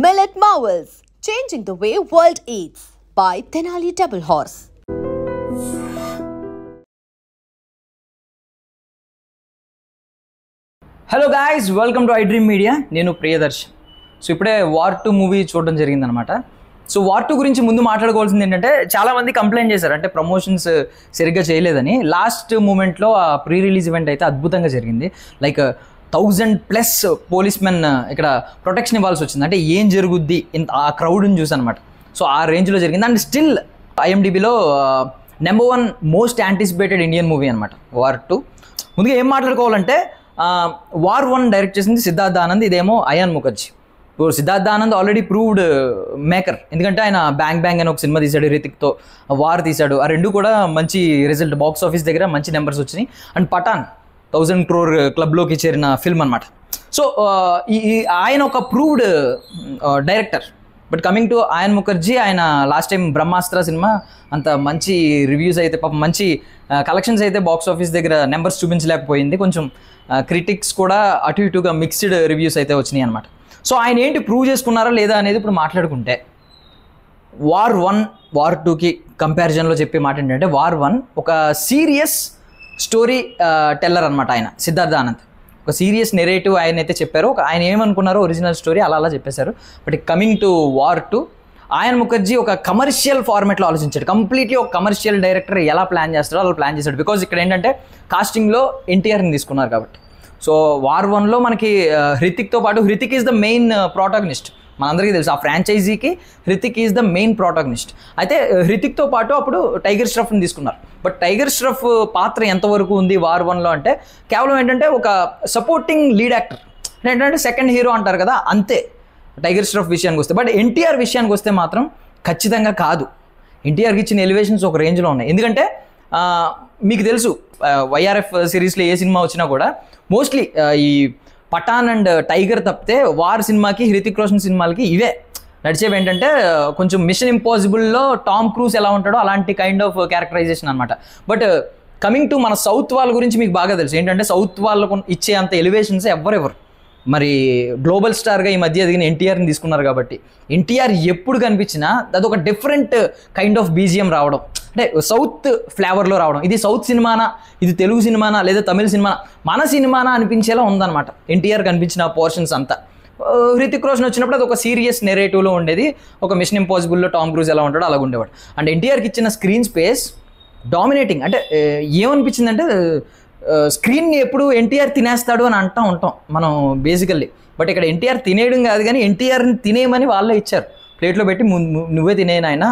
Millet Marvels, changing the way world eats by Tenali Double Horse. Hello guys, welcome to iDream media. నేను ప్రియదర్శ్. So ఇప్పుడే war 2 movie చూడడం జరిగిందనమాట. So war 2 గురించి ముందు మాట్లాడుకోవాల్సింది ఏంటంటే, చాలామంది కంప్లైంట్ చేశారు అంటే ప్రమోషన్స్ సరిగ్గా చేయలేదని. లాస్ట్ మూమెంట్లో ఆ ప్రీ రిలీజ్ ఈవెంట్ అయితే అద్భుతంగా జరిగింది. లైక్ 1000+ పోలీస్ మెన్ ఇక్కడ ప్రొటెక్షన్ ఇవ్వాల్సి వచ్చింది. అంటే ఏం జరుగుద్ది ఆ క్రౌడ్ని చూసి అనమాట. సో ఆ రేంజ్లో జరిగింది. అండ్ స్టిల్ IMDbలో number 1 most anticipated Indian movie అనమాట వార్ 2. ముందుగా ఏం మాట్లాడుకోవాలంటే, వార్ 1 డైరెక్ట్ చేసింది సిద్ధార్థ్ ఆనంద్, ఇదేమో అయాన్ ముఖర్జీ. ఇప్పుడు Siddharth Anand already proved maker, ఎందుకంటే ఆయన బ్యాంగ్ బ్యాంగ్ అని ఒక సినిమా తీశాడు, రితిక్తో వార్ తీశాడు. ఆ రెండు కూడా మంచి రిజల్ట్, బాక్స్ ఆఫీస్ దగ్గర మంచి నెంబర్స్ వచ్చినాయి. అండ్ పఠాన్ 1000 crore క్లబ్లోకి చేరిన ఫిల్మ్ అనమాట. సో ఆయన ఒక proved director. But coming to Ayan Mukherjee, ఆయన లాస్ట్ టైం బ్రహ్మాస్త్ర సినిమా అంత మంచి రివ్యూస్ అయితే, పాపం మంచి కలెక్షన్స్ అయితే బాక్స్ ఆఫీస్ దగ్గర నెంబర్స్ చూపించలేకపోయింది. కొంచెం క్రిటిక్స్ కూడా అటు ఇటుగా మిక్స్డ్ రివ్యూస్ అయితే వచ్చినాయి అనమాట. సో ఆయన ఏంటి ప్రూవ్ చేసుకున్నారా లేదా అనేది ఇప్పుడు మాట్లాడుకుంటే, వార్ 1 వార్ 2కి కంపారిజన్లో చెప్పే మాట ఏంటంటే, వార్ 1 ఒక సీరియస్ స్టోరీ టెల్లర్ అనమాట. ఆయన సిద్ధార్థ్ ఆనంద్ ఒక సీరియస్ నెరేటివ్ ఆయన అయితే చెప్పారు. ఆయన ఏమనుకున్నారో ఒరిజినల్ స్టోరీ అలా చెప్పేశారు. But coming to war 2, Ayan Mukherjee ఒక కమర్షియల్ ఫార్మాట్లో ఆలోచించాడు. కంప్లీట్లీ ఒక కమర్షియల్ డైరెక్టర్ ఎలా ప్లాన్ చేస్తాడో అలా ప్లాన్ చేశాడు. బికాజ్ ఇక్కడ ఏంటంటే కాస్టింగ్లో ఎన్టీఆర్ని తీసుకున్నారు కాబట్టి. సో వార్ 1లో మనకి హృతిక్తో పాటు, Hrithik is the main protagonist. మనందరికీ తెలుసు ఆ ఫ్రాంచైజీకి Hrithik is the main protagonist. అయితే హృతిక్తో పాటు అప్పుడు టైగర్ ష్రాఫ్ని తీసుకున్నారు. బట్ టైగర్ ష్రాఫ్ పాత్ర ఎంతవరకు ఉంది వార్ 1లో అంటే, కేవలం ఏంటంటే ఒక సపోర్టింగ్ లీడ్ యాక్టర్, ఏంటంటే సెకండ్ హీరో అంటారు కదా, అంతే టైగర్ ష్రాఫ్ విషయానికి వస్తే. బట్ ఎన్టీఆర్ విషయానికి వస్తే మాత్రం ఖచ్చితంగా కాదు. ఎన్టీఆర్కి ఇచ్చిన ఎలివేషన్స్ ఒక రేంజ్లో ఉన్నాయి. ఎందుకంటే మీకు తెలుసు YRF సిరీస్లో ఏ సినిమా వచ్చినా కూడా మోస్ట్లీ ఈ పఠాన్ అండ్ టైగర్ తప్పితే వార్ సినిమాకి, హృతిక్ రోషన్ సినిమాలకి ఇవే నడిచేవి. ఏంటంటే కొంచెం మిషన్ ఇంపాసిబుల్లో టామ్ క్రూజ్ ఎలా ఉంటాడో అలాంటి కైండ్ ఆఫ్ క్యారెక్టరైజేషన్ అనమాట. బట్ కమింగ్ టు మన సౌత్ వాళ్ళ గురించి మీకు బాగా తెలుసు. ఏంటంటే సౌత్ వాళ్ళకు ఇచ్చే అంత ఎలివేషన్స్ ఎవరెవరు మరి గ్లోబల్ స్టార్గా ఈ మధ్య ఎదిగిన ఎన్టీఆర్ని తీసుకున్నారు కాబట్టి, ఎన్టీఆర్ ఎప్పుడు కనిపించినా అదొక డిఫరెంట్ కైండ్ ఆఫ్ బీజిఎం రావడం, అంటే సౌత్ ఫ్లేవర్లో రావడం. ఇది సౌత్ సినిమానా, ఇది తెలుగు సినిమానా, లేదా తమిళ సినిమానా, మన సినిమానా అనిపించేలా ఉందన్నమాట ఎన్టీఆర్ కనిపించిన పోర్షన్స్ అంతా. హృతిక్ రోషన్ వచ్చినప్పుడు అది ఒక సీరియస్ నెరేటివ్లో ఉండేది. ఒక మిషన్ ఇంపాసిబుల్లో టామ్ క్రూజ్ ఎలా ఉంటాడో అలా ఉండేవాడు. అండ్ ఎన్టీఆర్కి ఇచ్చిన స్క్రీన్ స్పేస్ డామినేటింగ్. అంటే ఏమనిపించిందంటే, స్క్రీన్ని ఎప్పుడు ఎన్టీఆర్ తినేస్తాడు అని ఉంటాం మనం బేసికల్లీ. బట్ ఇక్కడ ఎన్టీఆర్ తినేయడం కాదు, కానీ ఎన్టీఆర్ని తినేయమని వాళ్ళే ఇచ్చారు. ప్లేట్లో పెట్టి నువ్వే తినేనాయన,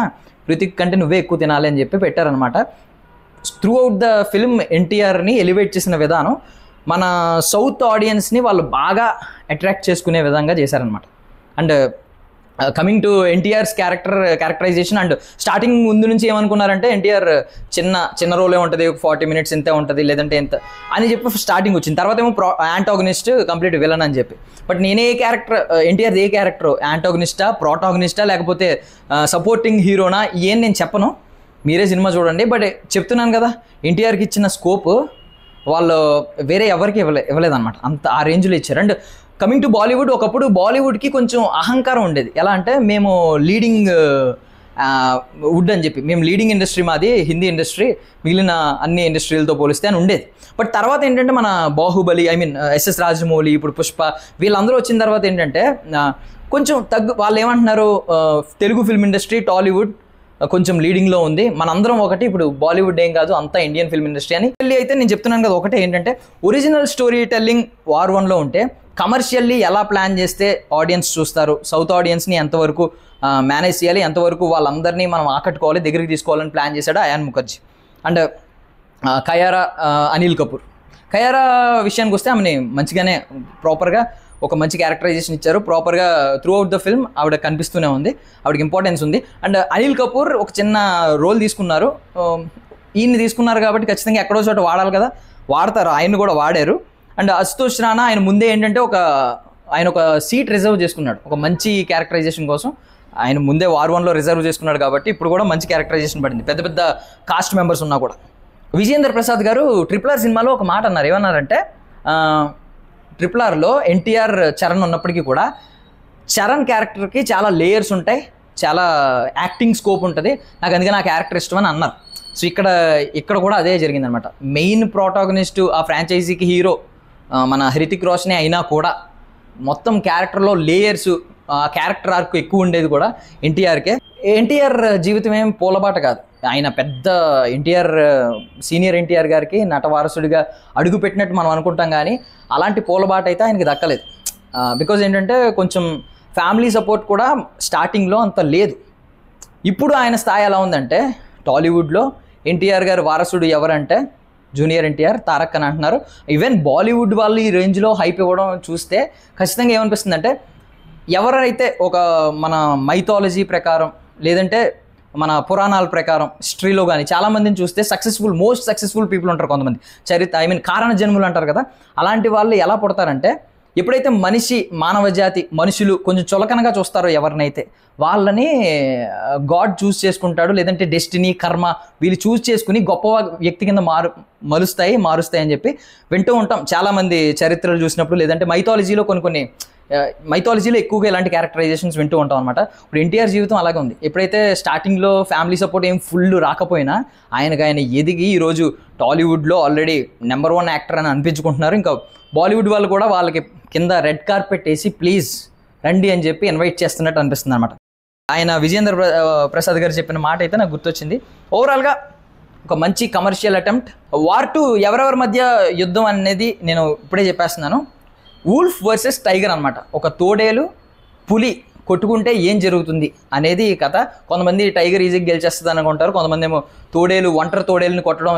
హృతిక్ కంటే నువ్వే ఎక్కువ తినాలి అని చెప్పి పెట్టారనమాట. త్రూ అవుట్ ద ఫిల్మ్ ఎన్టీఆర్ని ఎలివేట్ చేసిన విధానం మన సౌత్ ఆడియన్స్ని వాళ్ళు బాగా అట్రాక్ట్ చేసుకునే విధంగా చేశారనమాట. And coming to NTR's characterisation, and starting ముందు నుంచి ఏమనుకున్నారంటే, ఎన్టీఆర్ చిన్న రోలే ఉంటుంది, 40 minutes ఇంతే ఉంటుంది, లేదంటే ఎంత అని చెప్పి స్టార్టింగ్ వచ్చింది. తర్వాత ఏమో యాంటాగనిస్ట్, కంప్లీట్ విలన్ అని చెప్పి. బట్ నేనే క్యారెక్టర్, ఎన్టీఆర్ ఏ క్యారెక్టర్, యాంటాగనిస్టా, ప్రోటాగనిస్టా, లేకపోతే సపోర్టింగ్ హీరోనా, ఏం నేను చెప్పను, మీరే సినిమా చూడండి. బట్ చెప్తున్నాను కదా, ఎన్టీఆర్కి ఇచ్చిన స్కోప్ వాళ్ళు వేరే ఎవరికి ఇవ్వలేదన్నమాట. అంత ఆ రేంజ్లో ఇచ్చారు. అండ్ కమింగ్ టు బాలీవుడ్, ఒకప్పుడు బాలీవుడ్కి కొంచెం అహంకారం ఉండేది. ఎలా అంటే, మేము లీడింగ్ వుడ్ అని చెప్పి, మేము లీడింగ్ ఇండస్ట్రీ, మాది హిందీ ఇండస్ట్రీ, మిగిలిన అన్ని ఇండస్ట్రీలతో పోలిస్తే అని ఉండేది. బట్ తర్వాత ఏంటంటే, మన బాహుబలి, SS రాజమౌళి, ఇప్పుడు పుష్ప, వీళ్ళందరూ వచ్చిన తర్వాత ఏంటంటే కొంచెం వాళ్ళు ఏమంటున్నారు, తెలుగు ఫిల్మ్ ఇండస్ట్రీ, టాలీవుడ్ కొంచెం లీడింగ్లో ఉంది, మనందరం ఒకటి, ఇప్పుడు బాలీవుడ్ ఏం కాదు, అంతా ఇండియన్ ఫిల్మ్ ఇండస్ట్రీ అని. అయితే నేను చెప్తున్నాను కదా, ఒకటే ఏంటంటే, ఒరిజినల్ స్టోరీ టెల్లింగ్ వార్ 1లో ఉంటే, కమర్షియల్లీ ఎలా ప్లాన్ చేస్తే ఆడియన్స్ చూస్తారు, సౌత్ ఆడియన్స్ని ఎంతవరకు మేనేజ్ చేయాలి, ఎంతవరకు వాళ్ళందరినీ మనం ఆకట్టుకోవాలి, దగ్గరికి తీసుకోవాలని ప్లాన్ చేశాడు అయాన్ ముఖర్జీ. అండ్ కయారా అనిల్ కపూర్, కయారా విషయానికి వస్తే ఆమెని మంచిగానే ప్రాపర్గా ఒక మంచి క్యారెక్టరైజేషన్ ఇచ్చారు. ప్రాపర్గా త్రూ అవుట్ ద ఫిల్మ్ ఆవిడ కనిపిస్తూనే ఉంది, ఆవిడకి ఇంపార్టెన్స్ ఉంది. అండ్ అనిల్ కపూర్ ఒక చిన్న రోల్ తీసుకున్నారు. ఈయన్ని తీసుకున్నారు కాబట్టి ఖచ్చితంగా ఎక్కడో చోట వాడాలి కదా, వాడతారు, ఆయన్ని కూడా వాడారు. అండ్ అశుతోష్ రాణా, ఆయన ముందే ఏంటంటే ఆయన ఒక సీట్ రిజర్వ్ చేసుకున్నాడు ఒక మంచి క్యారెక్టరైజేషన్ కోసం. ఆయన ముందే వార్ 1లో రిజర్వ్ చేసుకున్నాడు కాబట్టి ఇప్పుడు కూడా మంచి క్యారెక్టరైజేషన్ పడింది, పెద్ద పెద్ద కాస్ట్ మెంబర్స్ ఉన్నా కూడా. విజయేంద్ర ప్రసాద్ గారు RRR సినిమాలో ఒక మాట అన్నారు. ఏమన్నారంటే, RRRలో ఎన్టీఆర్ చరణ్ ఉన్నప్పటికీ కూడా చరణ్ క్యారెక్టర్కి చాలా లేయర్స్ ఉంటాయి, చాలా యాక్టింగ్ స్కోప్ ఉంటుంది, నాకు అందుకే నా క్యారెక్టర్ ఇష్టం అని అన్నారు. సో ఇక్కడ కూడా అదే జరిగిందనమాట. మెయిన్ ప్రోటాగనిస్ట్ ఆ ఫ్రాంచైజీకి హీరో మన హృతిక్ రోషనే అయినా కూడా మొత్తం క్యారెక్టర్లో లేయర్స్, క్యారెక్టర్ ఆర్క్ ఎక్కువ ఉండేది కూడా ఎన్టీఆర్కే. ఎన్టీఆర్ జీవితం ఏం పూలబాట కాదు. ఆయన పెద్ద సీనియర్ ఎన్టీఆర్ గారికి నటవారసుడిగా అడుగు పెట్టినట్టు మనం అనుకుంటాం, కానీ అలాంటి పూలబాట అయితే ఆయనకి దక్కలేదు. బికాజ్ ఏంటంటే కొంచెం ఫ్యామిలీ సపోర్ట్ కూడా స్టార్టింగ్లో అంత లేదు. ఇప్పుడు ఆయన స్థాయి ఎలా ఉందంటే టాలీవుడ్లో ఎన్టీఆర్ గారు వారసుడు ఎవరంటే జూనియర్ ఎన్టీఆర్, తారక్ అని అంటున్నారు. ఈవెన్ బాలీవుడ్ వాళ్ళు ఈ రేంజ్లో హైప్ ఇవ్వడం చూస్తే ఖచ్చితంగా ఏమనిపిస్తుంది అంటే ఎవరైతే ఒక మన మైథాలజీ ప్రకారం లేదంటే మన పురాణాల ప్రకారం హిస్టరీలో కానీ చాలామందిని చూస్తే మోస్ట్ సక్సెస్ఫుల్ పీపుల్ ఉంటారు కొంతమంది, కారణ జన్ములు అంటారు కదా, అలాంటి వాళ్ళు ఎలా పుడతారంటే ఎప్పుడైతే మానవ జాతి మనుషులు కొంచెం చులకనగా చూస్తారో ఎవరినైతే వాళ్ళని గాడ్ చూస్ చేసుకుంటాడు, లేదంటే డెస్టినీ కర్మ వీళ్ళు చూస్ చేసుకుని గొప్ప వ్యక్తి కింద మారుస్తాయి అని చెప్పి వింటూ ఉంటాం చాలామంది చరిత్రలు చూసినప్పుడు, లేదంటే మైథాలజీలో ఎక్కువగా ఇలాంటి క్యారెక్టరైజేషన్స్ వింటూ ఉంటాం అనమాట. ఇప్పుడు ఎన్టీఆర్ జీవితం అలాగే ఉంది. ఎప్పుడైతే స్టార్టింగ్లో ఫ్యామిలీ సపోర్ట్ ఏం ఫుల్ రాకపోయినా ఆయన ఎదిగి ఈరోజు టాలీవుడ్లో ఆల్రెడీ నెంబర్ 1 యాక్టర్ అని అనిపించుకుంటున్నారు. ఇంకా బాలీవుడ్ వాళ్ళు కూడా వాళ్ళకి కింద రెడ్ కార్పెట్ వేసి ప్లీజ్ రండి అని చెప్పి ఇన్వైట్ చేస్తున్నట్టు అనిపిస్తుంది అనమాట. ఆయన విజయేంద్ర ప్రసాద్ గారు చెప్పిన మాట అయితే నాకు గుర్తొచ్చింది. ఓవరాల్గా ఒక మంచి కమర్షియల్ అటెంప్ట్. వార్ 2 ఎవరెవరి మధ్య యుద్ధం అనేది నేను ఇప్పుడే చెప్పేస్తున్నాను. వూల్ఫ్ వర్సెస్ టైగర్ అనమాట. ఒక తోడేలు పులి కొట్టుకుంటే ఏం జరుగుతుంది అనేది కథ. కొంతమంది టైగర్ ఈజీగా గెలిచేస్తుంది అనుకుంటారు, కొంతమంది ఏమో ఒంటరి తోడేలుని కొట్టడం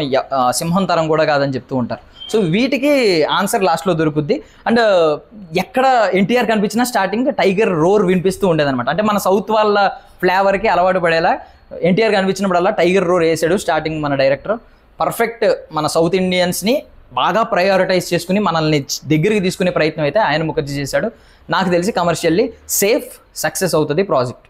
సింహం తరం కూడా కాదని చెప్తూ ఉంటారు. సో వీటికి ఆన్సర్ లాస్ట్లో దొరుకుద్ది. అండ్ ఎక్కడ ఎన్టీఆర్ కనిపించినా స్టార్టింగ్ టైగర్ రోర్ వినిపిస్తూ ఉండేదన్నమాట. అంటే మన సౌత్ వాళ్ళ ఫ్లేవర్కి అలవాటు పడేలా ఎన్టీఆర్ కనిపించినప్పుడల్లా టైగర్ రోర్ వేసాడు స్టార్టింగ్ మన డైరెక్టర్. పర్ఫెక్ట్ మన సౌత్ ఇండియన్స్ని బాగా ప్రయారిటైజ్ చేసుకుని మనల్ని దగ్గరికి తీసుకునే ప్రయత్నం అయితే ఆయన ముఖర్జీ చేశాడు. నాకు తెలిసి కమర్షియల్లీ సేఫ్ సక్సెస్ అవుతుంది project.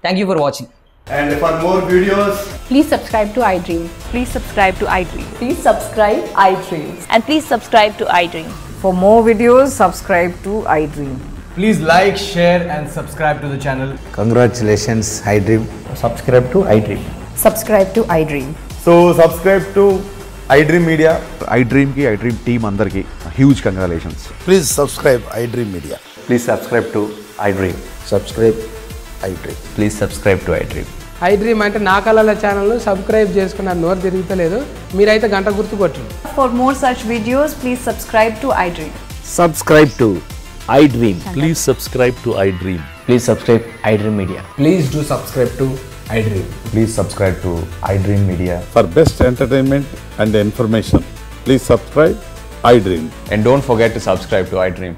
Thank you for watching. And for more videos, Please subscribe to iDream. Please subscribe to iDream. Please subscribe iDream. And please subscribe to iDream. For more videos, subscribe to iDream. please like, share and subscribe to the channel. Congratulations, iDream. Subscribe to iDream. Subscribe to iDream. So subscribe to iDream Media. iDream ki iDream team andarki huge congratulations. Please subscribe iDream Media. Please subscribe to iDream. Subscribe iDream. Please subscribe to iDream. iDream అంటే నా కళల channel subscribe చేసుకున్న నోరు తిరుగుతలేదు, మీరైతే గంట గుర్తు కొట్టండి. For more such videos, please subscribe to iDream. Subscribe to iDream. Please subscribe to iDream. Please subscribe iDream Media. Please do subscribe to iDream. Please subscribe to iDream Media. For best entertainment and information, please subscribe iDream. And don't forget to subscribe to iDream.